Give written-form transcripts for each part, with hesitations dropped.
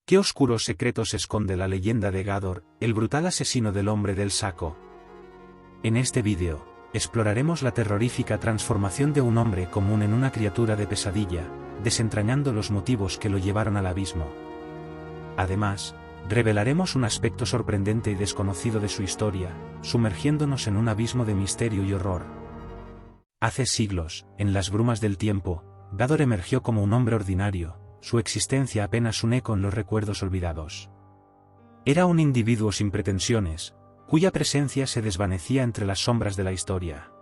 ¿Qué oscuros secretos esconde la leyenda de Gador, el brutal asesino del hombre del saco? En este vídeo, exploraremos la terrorífica transformación de un hombre común en una criatura de pesadilla, desentrañando los motivos que lo llevaron al abismo. Además, revelaremos un aspecto sorprendente y desconocido de su historia, sumergiéndonos en un abismo de misterio y horror. Hace siglos, en las brumas del tiempo, Gador emergió como un hombre ordinario, su existencia apenas un eco en los recuerdos olvidados. Era un individuo sin pretensiones, cuya presencia se desvanecía entre las sombras de la historia.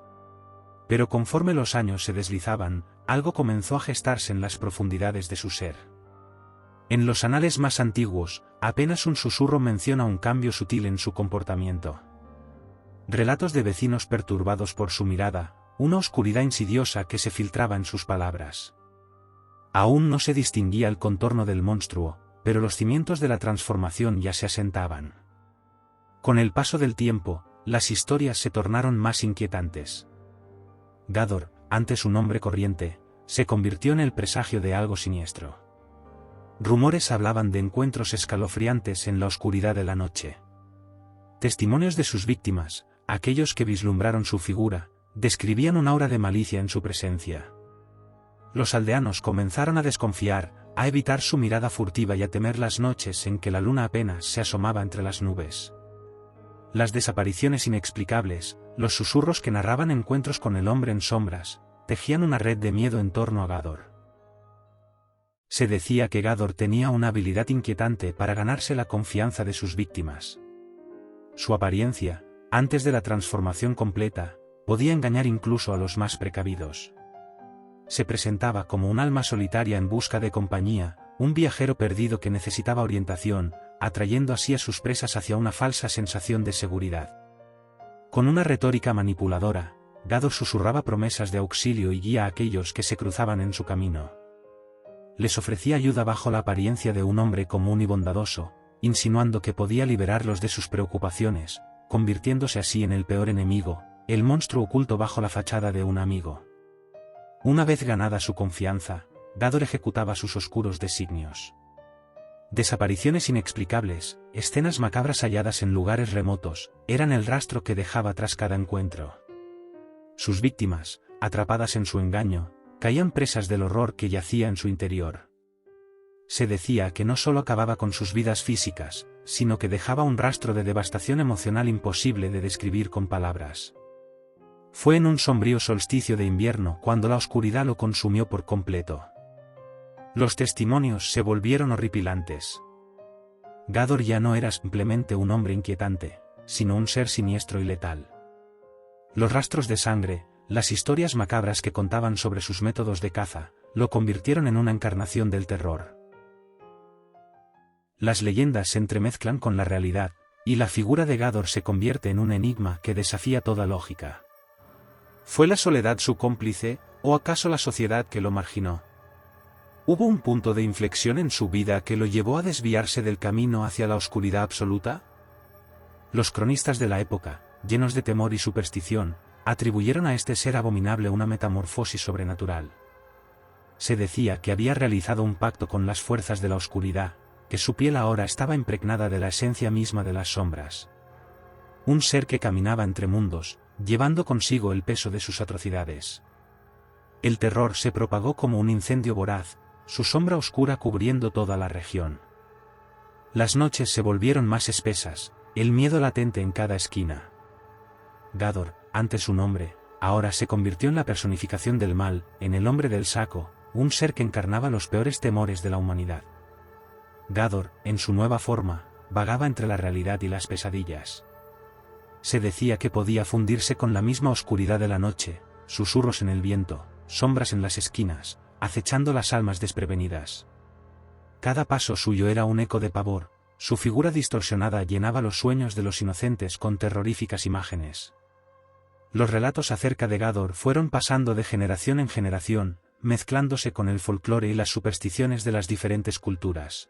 Pero conforme los años se deslizaban, algo comenzó a gestarse en las profundidades de su ser. En los anales más antiguos, apenas un susurro menciona un cambio sutil en su comportamiento. Relatos de vecinos perturbados por su mirada, una oscuridad insidiosa que se filtraba en sus palabras. Aún no se distinguía el contorno del monstruo, pero los cimientos de la transformación ya se asentaban. Con el paso del tiempo, las historias se tornaron más inquietantes. Gador, antes un hombre corriente, se convirtió en el presagio de algo siniestro. Rumores hablaban de encuentros escalofriantes en la oscuridad de la noche. Testimonios de sus víctimas, aquellos que vislumbraron su figura, describían un aura de malicia en su presencia. Los aldeanos comenzaron a desconfiar, a evitar su mirada furtiva y a temer las noches en que la luna apenas se asomaba entre las nubes. Las desapariciones inexplicables, los susurros que narraban encuentros con el hombre en sombras, tejían una red de miedo en torno a Gador. Se decía que Gador tenía una habilidad inquietante para ganarse la confianza de sus víctimas. Su apariencia, antes de la transformación completa, podía engañar incluso a los más precavidos. Se presentaba como un alma solitaria en busca de compañía, un viajero perdido que necesitaba orientación, atrayendo así a sus presas hacia una falsa sensación de seguridad. Con una retórica manipuladora, Gador susurraba promesas de auxilio y guía a aquellos que se cruzaban en su camino. Les ofrecía ayuda bajo la apariencia de un hombre común y bondadoso, insinuando que podía liberarlos de sus preocupaciones, convirtiéndose así en el peor enemigo, el monstruo oculto bajo la fachada de un amigo. Una vez ganada su confianza, Gador ejecutaba sus oscuros designios. Desapariciones inexplicables, escenas macabras halladas en lugares remotos, eran el rastro que dejaba tras cada encuentro. Sus víctimas, atrapadas en su engaño, caían presas del horror que yacía en su interior. Se decía que no solo acababa con sus vidas físicas, sino que dejaba un rastro de devastación emocional imposible de describir con palabras. Fue en un sombrío solsticio de invierno cuando la oscuridad lo consumió por completo. Los testimonios se volvieron horripilantes. Gador ya no era simplemente un hombre inquietante, sino un ser siniestro y letal. Los rastros de sangre, las historias macabras que contaban sobre sus métodos de caza, lo convirtieron en una encarnación del terror. Las leyendas se entremezclan con la realidad, y la figura de Gador se convierte en un enigma que desafía toda lógica. ¿Fue la soledad su cómplice, o acaso la sociedad que lo marginó? ¿Hubo un punto de inflexión en su vida que lo llevó a desviarse del camino hacia la oscuridad absoluta? Los cronistas de la época, llenos de temor y superstición, atribuyeron a este ser abominable una metamorfosis sobrenatural. Se decía que había realizado un pacto con las fuerzas de la oscuridad, que su piel ahora estaba impregnada de la esencia misma de las sombras. Un ser que caminaba entre mundos, llevando consigo el peso de sus atrocidades. El terror se propagó como un incendio voraz, su sombra oscura cubriendo toda la región. Las noches se volvieron más espesas, el miedo latente en cada esquina. Gador, antes un hombre, ahora se convirtió en la personificación del mal, en el hombre del saco, un ser que encarnaba los peores temores de la humanidad. Gador, en su nueva forma, vagaba entre la realidad y las pesadillas. Se decía que podía fundirse con la misma oscuridad de la noche, susurros en el viento, sombras en las esquinas, acechando las almas desprevenidas. Cada paso suyo era un eco de pavor, su figura distorsionada llenaba los sueños de los inocentes con terroríficas imágenes. Los relatos acerca de Gador fueron pasando de generación en generación, mezclándose con el folclore y las supersticiones de las diferentes culturas.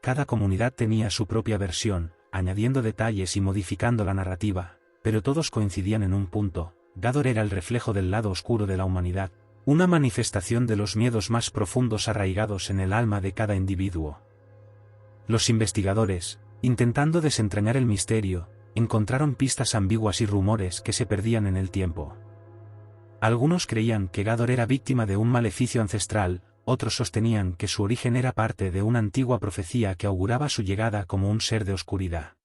Cada comunidad tenía su propia versión, añadiendo detalles y modificando la narrativa, pero todos coincidían en un punto: Gador era el reflejo del lado oscuro de la humanidad, una manifestación de los miedos más profundos arraigados en el alma de cada individuo. Los investigadores, intentando desentrañar el misterio, encontraron pistas ambiguas y rumores que se perdían en el tiempo. Algunos creían que Gador era víctima de un maleficio ancestral, otros sostenían que su origen era parte de una antigua profecía que auguraba su llegada como un ser de oscuridad.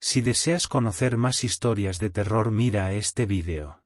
Si deseas conocer más historias de terror, mira este vídeo.